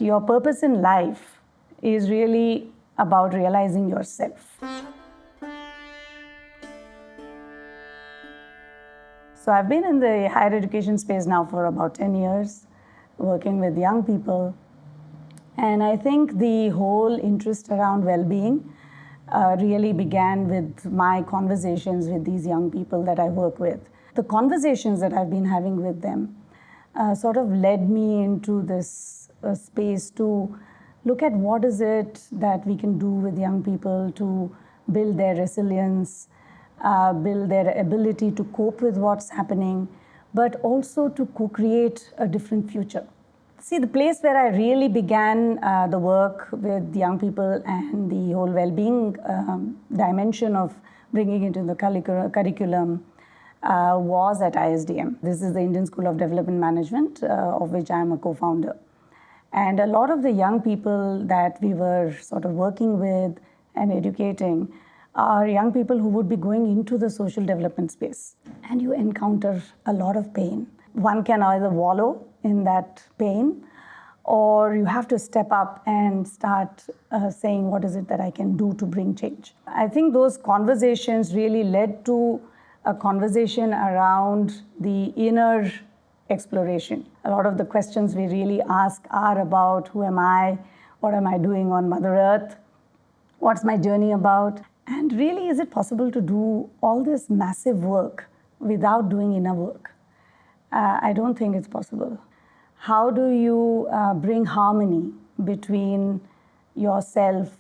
that your purpose in life is really about realizing yourself. So I've been in the higher education space now for about 10 years, working with young people. And I think the whole interest around well-being really began with my conversations with these young people that I work with. The conversations that I've been having with them sort of led me into this space to look at what is it that we can do with young people to build their resilience, build their ability to cope with what's happening, but also to co-create a different future. See, the place where I really began the work with young people and the whole well-being dimension of bringing it into the curriculum was at ISDM. This is the Indian School of Development Management, of which I am a co-founder. And a lot of the young people that we were sort of working with and educating are young people who would be going into the social development space. And you encounter a lot of pain. One can either wallow in that pain, or you have to step up and start saying, what is it that I can do to bring change? I think those conversations really led to a conversation around the inner exploration. A lot of the questions we really ask are about who am I, what am I doing on Mother Earth, what's my journey about, and really is it possible to do all this massive work without doing inner work? I don't think it's possible. How do you bring harmony between yourself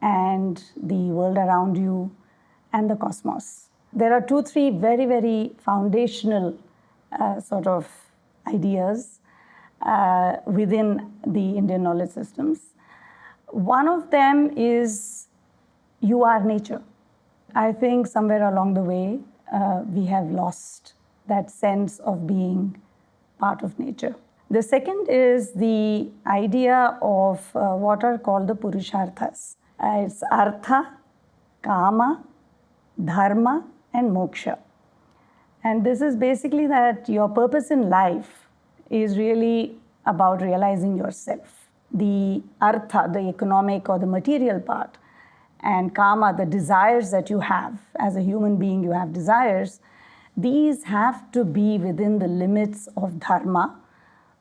and the world around you and the cosmos? There are 2-3 very, very foundational sort of ideas within the Indian knowledge systems. One of them is you are nature. I think somewhere along the way we have lost that sense of being part of nature. The second is the idea of what are called the Purusharthas. It's Artha, Kama, Dharma, and Moksha. And this is basically that your purpose in life is really about realizing yourself. The Artha, the economic or the material part, and Kama, the desires that you have. As a human being, you have desires. These have to be within the limits of Dharma,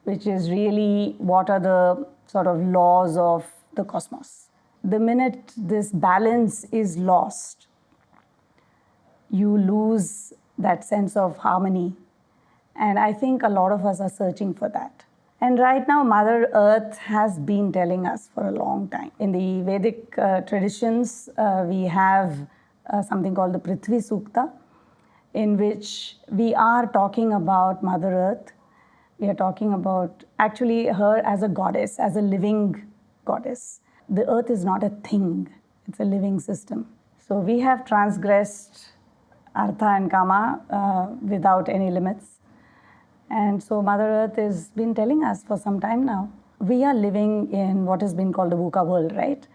which is really what are the sort of laws of the cosmos. The minute this balance is lost, you lose that sense of harmony. And I think a lot of us are searching for that. And right now, Mother Earth has been telling us for a long time. In the Vedic traditions, we have something called the Prithvi Sukta, in which we are talking about Mother Earth. We are talking about actually her as a goddess, as a living goddess. The earth is not a thing, it's a living system. So we have transgressed Artha and Kama without any limits. And so Mother Earth has been telling us for some time now. We are living in what has been called the VUCA world, right?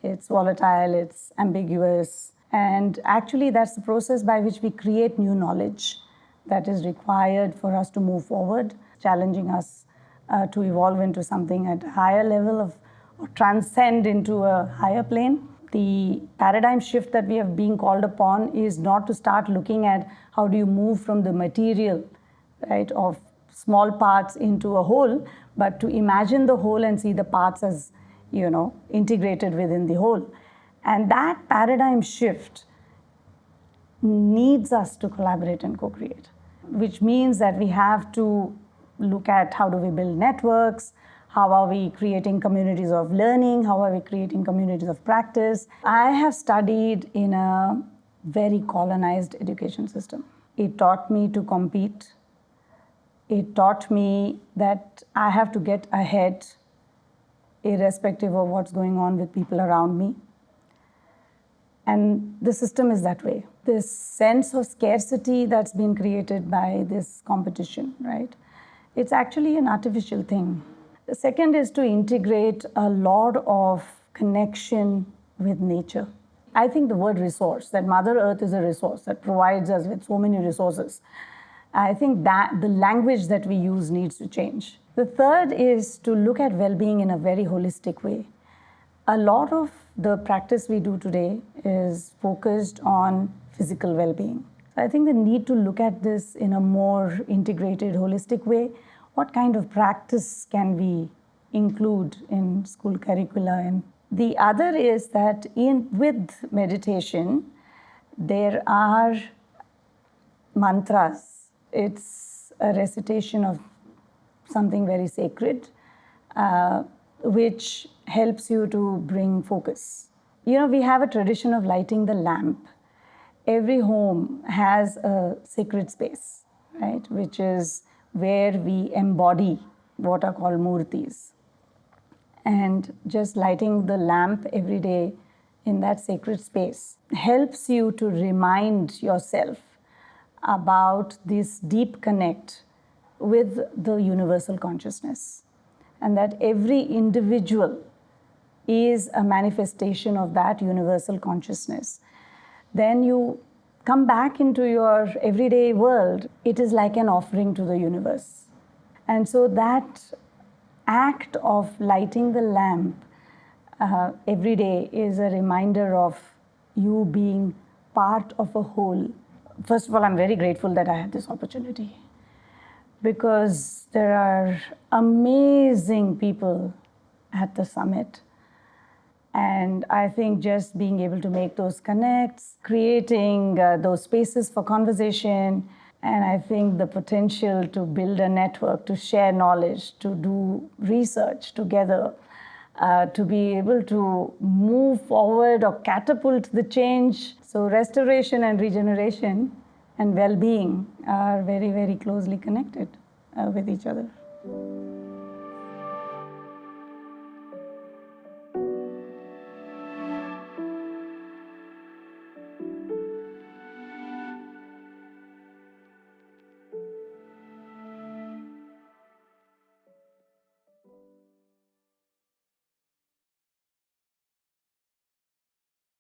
It's volatile, it's ambiguous. And actually that's the process by which we create new knowledge that is required for us to move forward, challenging us to evolve into something at a higher level of, or transcend into a higher plane. The paradigm shift that we have been called upon is not to start looking at how do you move from the material, right, of small parts into a whole, but to imagine the whole and see the parts as, integrated within the whole. And that paradigm shift needs us to collaborate and co-create, which means that we have to look at how do we build networks, how are we creating communities of learning, how are we creating communities of practice. I have studied in a very colonized education system. It taught me to compete. It taught me that I have to get ahead irrespective of what's going on with people around me. And the system is that way. This sense of scarcity that's been created by this competition, right? It's actually an artificial thing. The second is to integrate a lot of connection with nature. I think the word resource, that Mother Earth is a resource that provides us with so many resources. I think that the language that we use needs to change. The third is to look at well-being in a very holistic way. A lot of the practice we do today is focused on physical well-being. I think the need to look at this in a more integrated, holistic way. What kind of practice can we include in school curricula? And the other is that with meditation, there are mantras. It's a recitation of something very sacred, which helps you to bring focus. We have a tradition of lighting the lamp. Every home has a sacred space, right, which is where we embody what are called murtis. And just lighting the lamp every day in that sacred space helps you to remind yourself about this deep connect with the universal consciousness, and that every individual is a manifestation of that universal consciousness. Then you come back into your everyday world, it is like an offering to the universe. And so that act of lighting the lamp every day is a reminder of you being part of a whole. First of all, I'm very grateful that I had this opportunity, because there are amazing people at the summit. And I think just being able to make those connects, creating those spaces for conversation, and I think the potential to build a network, to share knowledge, to do research together, to be able to move forward or catapult the change. So restoration and regeneration and well-being are very, very closely connected with each other.